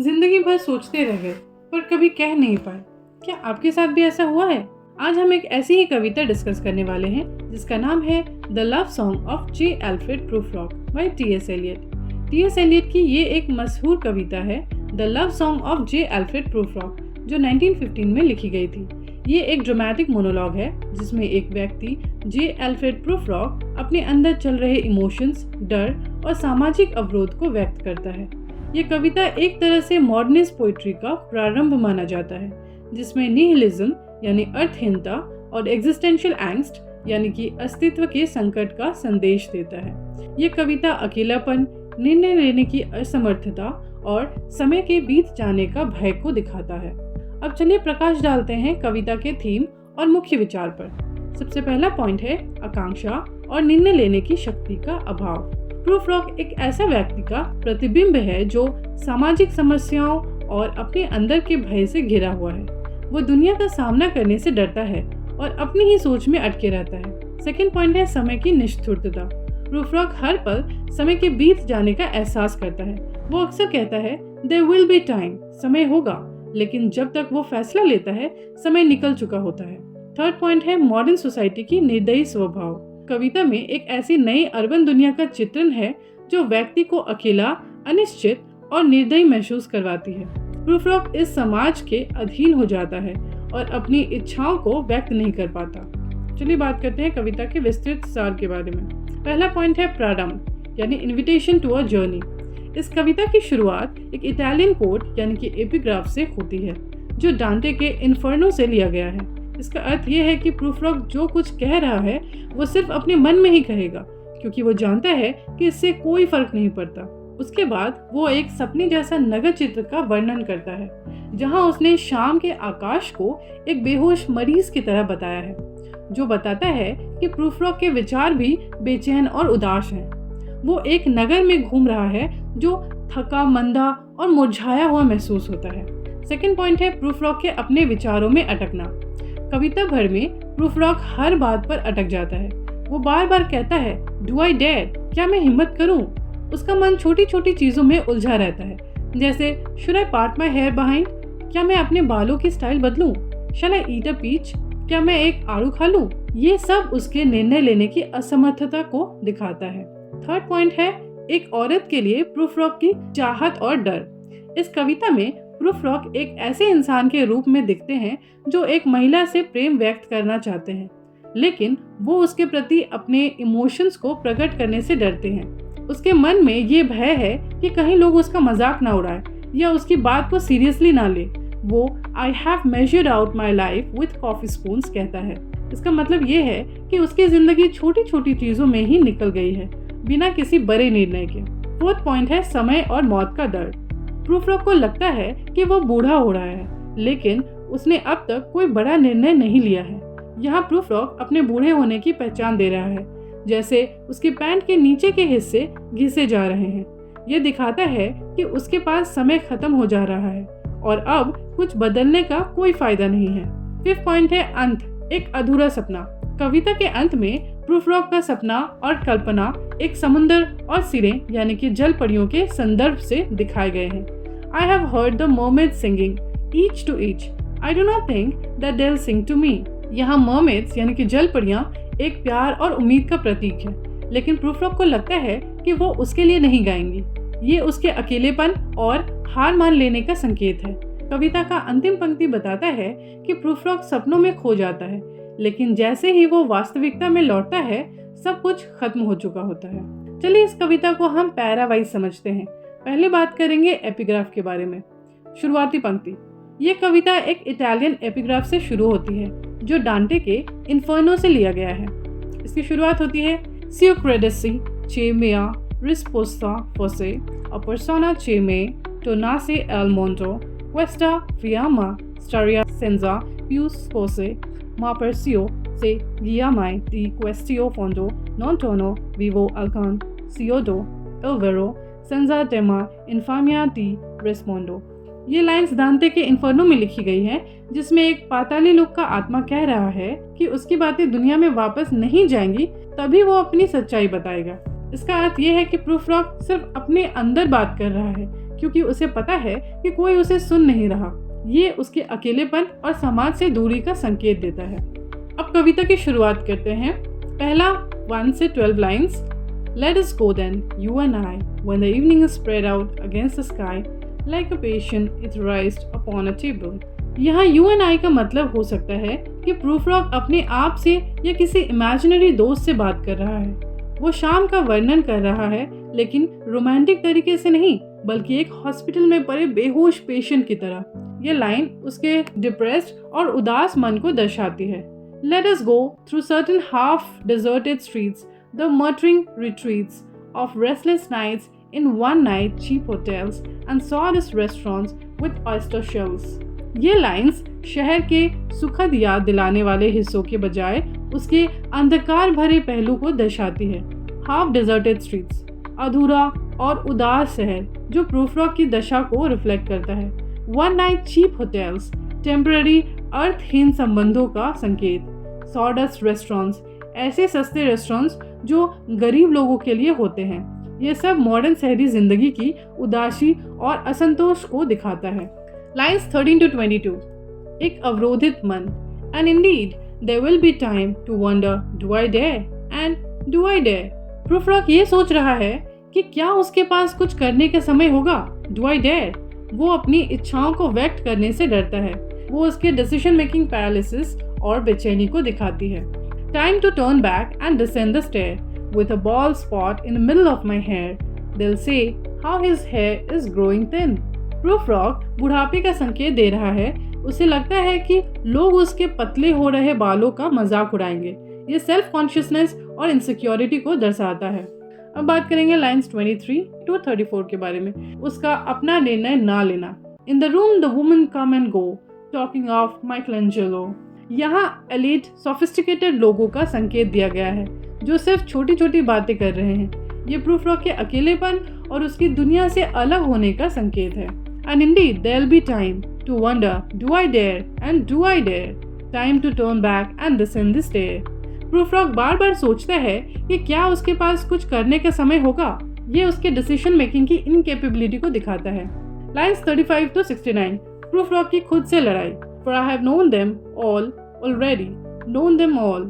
जिंदगी भर सोचते रह गए पर कभी कह नहीं पाए। क्या आपके साथ भी ऐसा हुआ है? आज हम एक ऐसी ही कविता डिस्कस करने वाले हैं जिसका नाम है the love song of J Alfred Prufrock by T S. Eliot. T S. Eliot की ये एक मशहूर कविता है the love song of J Alfred Prufrock, जो 1915 में लिखी गई थी। ये एक ड्रामेटिक मोनोलॉग है जिसमें एक व्यक्ति जे एल्फ्रेड प्रूफ्रॉक अपने अंदर चल रहे इमोशंस, डर और सामाजिक अवरोध को व्यक्त करता है। ये कविता एक तरह से मॉडर्निस्ट पोइट्री का प्रारंभ माना जाता है, जिसमें निहिलिज्म यानी अर्थहीनता और एग्जिस्टेंशियल एंग्स्ट यानी कि अस्तित्व के संकट का संदेश देता है। ये कविता अकेलापन, निर्णय लेने की असमर्थता और समय के बीत जाने का भय को दिखाता है। अब चलिए प्रकाश डालते हैं कविता के थीम और मुख्य विचार पर। सबसे पहला पॉइंट है आकांक्षा और निर्णय लेने की शक्ति का अभाव। प्रूफ्रॉक एक ऐसा व्यक्ति का प्रतिबिंब है जो सामाजिक समस्याओं और अपने अंदर के भय से घिरा हुआ है। वो दुनिया का सामना करने से डरता है और अपनी ही सोच में अटके रहता है। सेकंड पॉइंट है समय की निष्ठुरता। प्रूफ्रॉक हर पल समय के बीत जाने का एहसास करता है। वो अक्सर कहता है देयर विल बी टाइम, समय होगा, लेकिन जब तक वो फैसला लेता है समय निकल चुका होता है। थर्ड पॉइंट है मॉडर्न सोसाइटी की निर्दयी स्वभाव। कविता में एक ऐसी नई अर्बन दुनिया का चित्रण है जो व्यक्ति को अकेला, अनिश्चित और निर्दयी महसूस करवाती है। प्रूफ्रॉक इस समाज के अधीन हो जाता है और अपनी इच्छाओं को व्यक्त नहीं कर पाता। चलिए बात करते हैं कविता के विस्तृत सार के बारे में। पहला पॉइंट है प्रारंभ यानी इन्विटेशन टू अ जर्नी। इस कविता की शुरुआत एक इटालियन कोट यानी कि एपिग्राफ से होती है, जो डांटे के इन्फर्नो से लिया गया है। इसका अर्थ ये है कि प्रूफ्रॉक जो कुछ कह रहा है वो सिर्फ अपने मन में ही कहेगा, क्योंकि वो जानता है कि इससे कोई फर्क नहीं पड़ता। उसके बाद वो एक सपने जैसा नगर चित्र का वर्णन करता है, जहां उसने शाम के आकाश को एक बेहोश मरीज की तरह बताया है, जो बताता है कि प्रूफ्रॉक के विचार भी बेचैन और उदास हैं। वो एक नगर में घूम रहा है जो थका, मंदा और मुरझाया हुआ महसूस होता है। सेकंड पॉइंट है प्रूफ्रॉक के अपने विचारों में अटकना। कविता भर में प्रूफ्रॉक हर बात पर अटक जाता है। वो बार बार कहता है डू आई डेयर, क्या मैं हिम्मत करूं? उसका मन छोटी छोटी चीजों में उलझा रहता है, जैसे should I part my hair behind, क्या मैं अपने बालों की स्टाइल बदलूं? शैल आई ईट अ पीच, क्या मैं एक आड़ू खा लूं? ये सब उसके निर्णय लेने की असमर्थता को दिखाता है। थर्ड पॉइंट है एक औरत के लिए प्रूफ्रॉक की चाहत और डर। इस कविता में प्रूफ्रॉक एक ऐसे इंसान के रूप में दिखते हैं जो एक महिला से प्रेम व्यक्त करना चाहते हैं, लेकिन वो उसके प्रति अपने इमोशंस को प्रकट करने से डरते हैं। उसके मन में ये भय है कि कहीं लोग उसका मजाक ना उड़ाए या उसकी बात को सीरियसली ना ले। वो I have measured out my life with coffee spoons कहता है। इसका मतलब ये है कि उसकी जिंदगी छोटी छोटी चीजों में ही निकल गई है, बिना किसी बड़े निर्णय के। फोर्थ पॉइंट है समय और मौत का डर। प्रूफ्रॉक को लगता है कि वो बूढ़ा हो रहा है, लेकिन उसने अब तक कोई बड़ा निर्णय नहीं लिया है। यहाँ प्रूफ्रॉक अपने बूढ़े होने की पहचान दे रहा है, जैसे उसके पैंट के नीचे के हिस्से घिसे जा रहे हैं। ये दिखाता है कि उसके पास समय खत्म हो जा रहा है और अब कुछ बदलने का कोई फायदा नहीं है। फिफ्थ पॉइंट है अंत, एक अधूरा सपना। कविता के अंत में प्रूफ्रॉक का सपना और कल्पना एक समुंदर और सिरें यानी कि जल परियों के संदर्भ से दिखाए गए हैं। I have heard the mermaids singing, each to each. I do not think that they'll sing to me. यहाँ mermaids यानी कि जल परियां एक प्यार और उम्मीद का प्रतीक है, लेकिन प्रूफ्रॉक को लगता है कि वो उसके लिए नहीं गाएंगी। ये उसके अकेलेपन और हार मान लेने का संकेत है। कविता का अंतिम पंक्ति बताता है कि प्रूफ्रॉक सपनों में खो जाता है, लेकिन जैसे ही वो वास्तविकता में लौटता है सब कुछ खत्म हो चुका होता है। चलिए इस कविता को हम पैरा वाइज समझते हैं। पहले बात करेंगे एपिग्राफ के बारे में। शुरुआती पंक्ति। ये कविता एक इटालियन एपिग्राफ से शुरू होती है जो डांटे के इन्फर्नो से लिया गया है। इसकी शुरुआत होती है Cio credessi che mea risposta fosse a persona che me tornasse al mondo questa fiamma staria senza più spose ma persio se guiamai di questo fondo non torno vivo alcun siodo il vero senza tema infamia di rispondo। ये lines दांते के inferno में लिखी गई है, जिसमें एक पाताली लोक का आत्मा कह रहा है कि उसकी बातें दुनिया में वापस नहीं जाएंगी, तभी वो अपनी सच्चाई बताएगा। इसका अर्थ ये है कि प्रूफ्रॉक सिर्फ अपने अंदर बात कर रहा है, क्योंकि उसे पता है कि कोई उसे सुन नहीं रहा। ये उसके अकेलेपन और समाज से दूरी का संकेत देता है। अब कविता की शुरुआत करते हैं। पहला 1 से 12 lines. Let us go then, you and I, when the evening is spread out against the sky, like a patient etherized upon a table. यहाँ you and I का मतलब हो सकता है कि प्रूफरॉक अपने आप से या किसी इमेजिनरी दोस्त से बात कर रहा है। वो शाम का वर्णन कर रहा है, लेकिन रोमांटिक तरीके से नहीं, बल्कि एक हॉस्पिटल में पड़े बेहोश पेशेंट की तरह। ये लाइन उसके डिप्रेस्ड और उदास मन को दर्शाती है। Let us go through certain half-deserted streets, the muttering retreats of restless nights in one-night cheap hotels and sawdust restaurants with oyster shells. ये लाइंस शहर के सुखद याद दिलाने वाले हिस्सों के बजाय उसके अंधकार भरे पहलू को दर्शाती है। हाफ डिजर्टेड स्ट्रीट्स, अधूरा और उदास शहर जो प्रूफरॉक की दशा को रिफ्लेक्ट करता है। One night cheap hotels, temporary अर्थहीन संबंधों का संकेत। सॉडस्ट रेस्टोरेंट्स, ऐसे सस्ते रेस्टोरेंट्स जो गरीब लोगों के लिए होते हैं। ये सब मॉडर्न शहरी जिंदगी की उदासी और असंतोष को दिखाता है। Lines 13 to 22. एक अवरोधित मन। And indeed, there will be time to wonder, do I dare? And do I dare? प्रूफरॉक ये सोच रहा है कि क्या उसके पास कुछ करने का समय होगा। Do I dare? वो अपनी इच्छाओं को व्यक्त करने से डरता है। वो उसके डिसीजन मेकिंग पैरालिसिस और बेचैनी को दिखाती है। Time to turn back and descend the stair with a bald spot in the middle of my hair. They'll say how his hair is growing thin. प्रूफरॉक बुढ़ापे का संकेत दे रहा है। उसे लगता है कि लोग उसके पतले हो रहे बालों का मजाक उड़ाएंगे। ये सेल्फ कॉन्शियसनेस और इनसिक्योरिटी को दर्शाता है। अब बात करेंगे लाइन्स 23 to 34 के बारे में। उसका अपना निर्णय ना लेना। In the room the women come and go, talking of Michelangelo. यहाँ एलीट सोफिस्टिकेटेड लोगों का संकेत दिया गया है जो सिर्फ छोटी छोटी बातें कर रहे हैं। ये प्रूफरॉक के अकेलेपन और उसकी दुनिया से अलग होने का संकेत है। And indeed, there'll be time to wonder, do I dare? And do I dare? Time to turn back and descend the stair. प्रूफरॉक बार बार सोचता है कि क्या उसके पास कुछ करने का समय होगा। ये उसके डिसीजन मेकिंग की इनकेपेबिलिटी को दिखाता है। Lines 35 to 69. प्रूफरॉक की खुद से लड़ाई। For I have known them all already, known them all,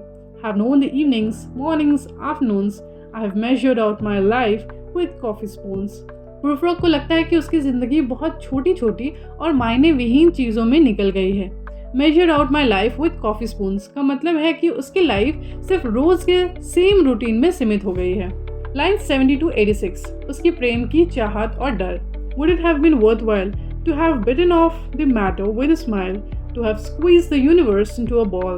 have known the evenings, mornings, afternoons. I have measured out my life with coffee spoons. प्रूफरॉक को लगता है कि उसकी जिंदगी बहुत छोटी छोटी और मायने विहीन चीजों में निकल गई है। Measured out my life with coffee spoons का मतलब है कि उसकी लाइफ सिर्फ रोज के सेम रूटीन में सीमित हो गई है। Lines 70 to 86. उसकी प्रेम की चाहत और डर। Would it have been worthwhile to have bitten off the matter with a smile, to have squeezed the universe into a ball,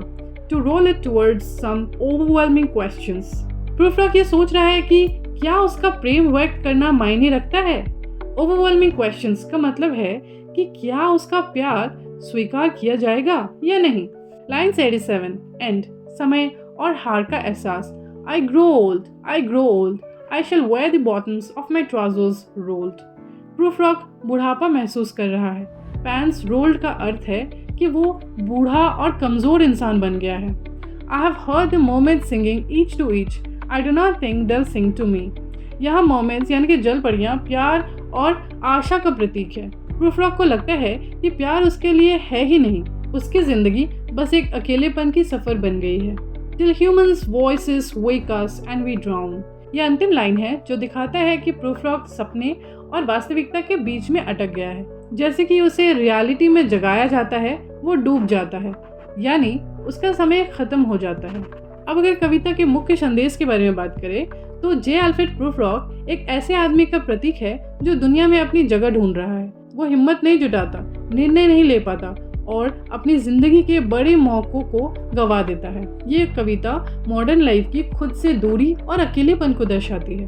to roll it towards some overwhelming questions? प्रूफरॉक ये सोच रहा है कि क्या उसका प्रेम व्यक्त करना मायने रखता है। ओवरवेलमिंग क्वेश्चंस का मतलब है कि क्या उसका प्यार स्वीकार किया जाएगा या नहीं। Lines 87. एंड समय और हार का एहसास। I grow old, I grow old, I shall wear the bottoms of my trousers rolled. प्रूफरॉक बुढ़ापा महसूस कर रहा है। पैंट्स रोल्ड का अर्थ है कि वो बूढ़ा और कमजोर इंसान बन गया है। I have heard the mermaids singing each to each. I do not think they'll sing to me. यहाँ मोमेंट्स यानी कि जल परियां प्यार और आशा का प्रतीक है। प्रूफरॉक को लगता है कि प्यार उसके लिए है ही नहीं, उसकी जिंदगी बस एक अकेलेपन की सफर बन गई है। Till humans voices wake us and we drown. यह अंतिम लाइन है जो दिखाता है कि प्रूफरॉक सपने और वास्तविकता के बीच में अटक गया है। जैसे कि उसे रियलिटी में जगाया जाता है, वो डूब जाता है, यानी उसका समय खत्म हो जाता है। अब अगर कविता के मुख्य संदेश के बारे में बात करें तो जे अल्फ्रेड प्रूफरॉक एक ऐसे आदमी का प्रतीक है जो दुनिया में अपनी जगह ढूंढ रहा है। वो हिम्मत नहीं जुटाता, निर्णय नहीं ले पाता और अपनी जिंदगी के बड़े मौकों को गवा देता है। ये कविता मॉडर्न लाइफ की खुद से दूरी और अकेलेपन को दर्शाती है।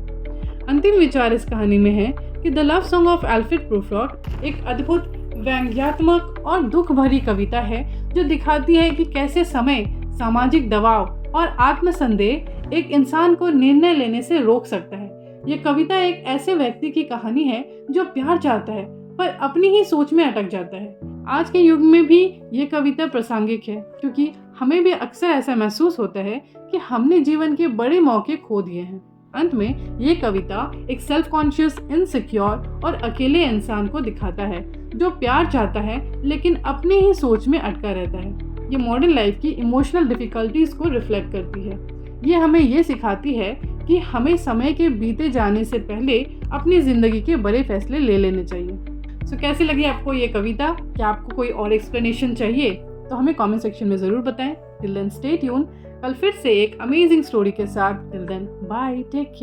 अंतिम विचार इस कहानी में है कि the love song of Alfred Prufrock एक अद्भुत व्यंग्यात्मक और दुख भरी कविता है जो दिखाती है कि कैसे समय, सामाजिक दबाव और आत्मसंदेह एक इंसान को निर्णय लेने से रोक सकता है। ये कविता एक ऐसे व्यक्ति की कहानी है जो प्यार चाहता है पर अपनी ही सोच में अटक जाता है। आज के युग में भी ये कविता प्रासंगिक है क्योंकि हमें भी अक्सर ऐसा महसूस होता है कि हमने जीवन के बड़े मौके खो दिए हैं। अंत में ये कविता एक सेल्फ कॉन्शियस, इनसिक्योर और अकेले इंसान को दिखाता है जो प्यार चाहता है लेकिन अपनी ही सोच में अटका रहता है। ये मॉडर्न लाइफ की इमोशनल डिफिकल्टीज को रिफ्लेक्ट करती है। ये हमें ये सिखाती है कि हमें समय के बीते जाने से पहले अपनी जिंदगी के बड़े फैसले ले लेने चाहिए। सो कैसी लगी आपको ये कविता? क्या आपको कोई और एक्सप्लेनेशन चाहिए तो हमें कमेंट सेक्शन में ज़रूर बताएं। टिल देन स्टे ट्यून, कल फिर से एक अमेजिंग स्टोरी के साथ। Till then bye, take care.